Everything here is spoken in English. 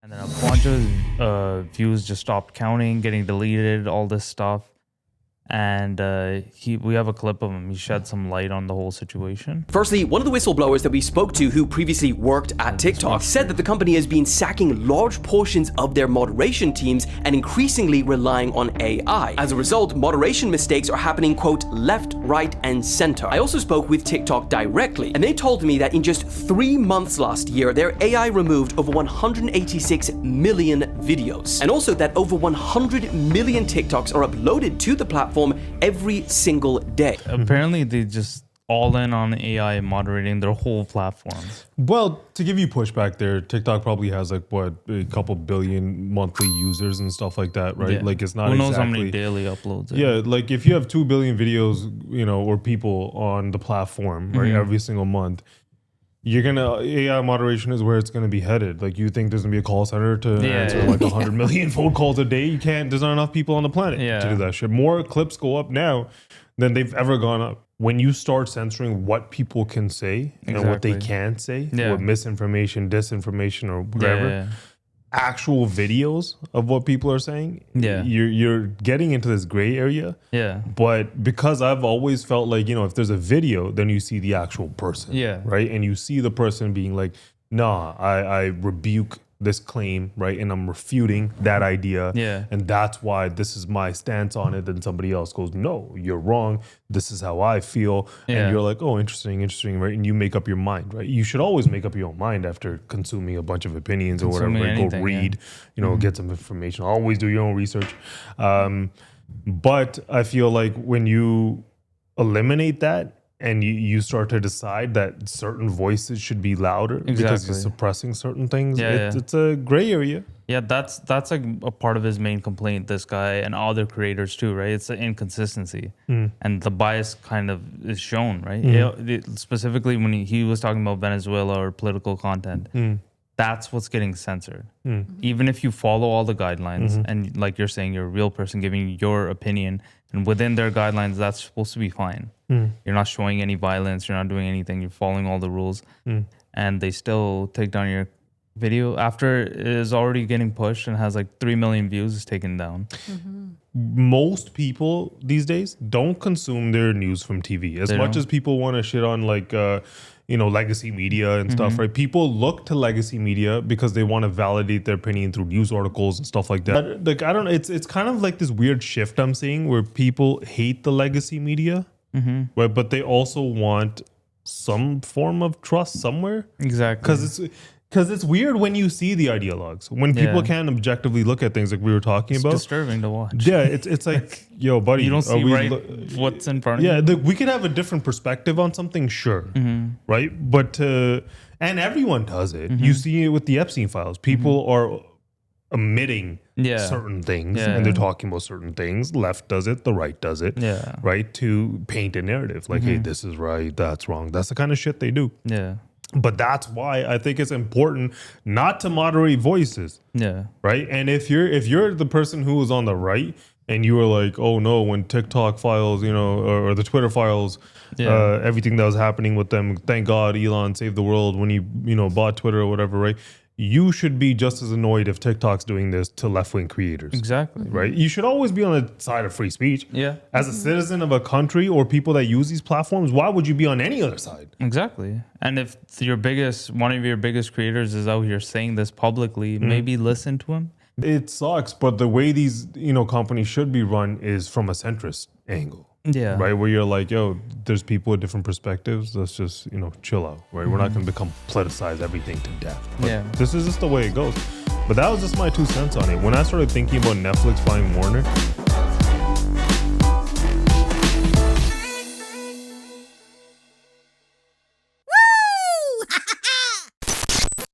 And then a bunch of views just stopped counting, getting deleted, all this stuff. And we have a clip of him. He shed some light on the whole situation. Firstly, one of the whistleblowers that we spoke to who previously worked at TikTok said that the company has been sacking large portions of their moderation teams and increasingly relying on AI. As a result, moderation mistakes are happening, quote, left, right, and center. I also spoke with TikTok directly, and they told me that in just 3 months last year, their AI removed over 186 million videos. And also that over 100 million TikToks are uploaded to the platform every single day. Apparently, they just all in on AI moderating their whole platforms. Well, to give you pushback there, TikTok probably has like what, a couple billion monthly users and stuff like that, right? Yeah. Like it's not Who knows exactly, how many daily uploads? Yeah, like if you have 2 billion videos, or people on the platform, right, every single month, AI moderation is where it's gonna be headed. Like you think there's gonna be a call center to answer like 100 million phone calls a day? You can't. There's not enough people on the planet to do that shit. More clips go up now than they've ever gone up. When you start censoring what people can say and what they can't say, what misinformation, disinformation, or whatever, actual videos of what people are saying, you're getting into this gray area. But because I've always felt like, if there's a video, then you see the actual person, right? And you see the person being like, nah, I rebuke this claim, right? And I'm refuting that idea. And that's why this is my stance on it. Then somebody else goes, no, you're wrong. This is how I feel. And you're like, oh, interesting, right? And you make up your mind, right? You should always make up your own mind after consuming a bunch of opinions or whatever. Anything, go read, get some information. Always do your own research. But I feel like when you eliminate that, and you start to decide that certain voices should be louder because you're suppressing certain things. It's a gray area. Yeah, that's like a part of his main complaint, this guy and other creators too, right? It's the inconsistency. And the bias kind of is shown, right? Specifically when he was talking about Venezuela or political content, that's what's getting censored. Even if you follow all the guidelines and like you're saying, you're a real person giving your opinion, and within their guidelines, that's supposed to be fine. You're not showing any violence. You're not doing anything. You're following all the rules. And they still take down your video after it is already getting pushed and has like 3 million views. It's taken down. Most people these days don't consume their news from TV. As much as people want to shit on like, legacy media and stuff, right? People look to legacy media because they want to validate their opinion through news articles and stuff like that. Like, I don't know. It's kind of like this weird shift I'm seeing where people hate the legacy media, right? But they also want some form of trust somewhere. Exactly. Because it's weird when you see the ideologues, when people can't objectively look at things like we were talking about. It's disturbing to watch. Yeah, it's like, yo, buddy. You don't see what's in front of you. Yeah, we could have a different perspective on something, sure, right? But, and everyone does it. You see it with the Epstein files. People are omitting certain things and they're talking about certain things. Left does it, the right does it, right? To paint a narrative like, hey, this is right, that's wrong. That's the kind of shit they do. But that's why I think it's important not to moderate voices. Right. And if you're the person who was on the right and you were like, oh no, when TikTok files, or the Twitter files, everything that was happening with them, thank God Elon saved the world when he, bought Twitter or whatever, right? You should be just as annoyed if TikTok's doing this to left-wing creators. Exactly. Right? You should always be on the side of free speech. As a citizen of a country or people that use these platforms, why would you be on any other side? Exactly. And if one of your biggest creators is out here saying this publicly, maybe listen to him. It sucks, but the way these, companies should be run is from a centrist angle. Right, where you're like, yo, there's people with different perspectives. Let's just, chill out, right? We're not going to politicize everything to death. But this is just the way it goes. But that was just my 2 cents on it. When I started thinking about Netflix buying Warner,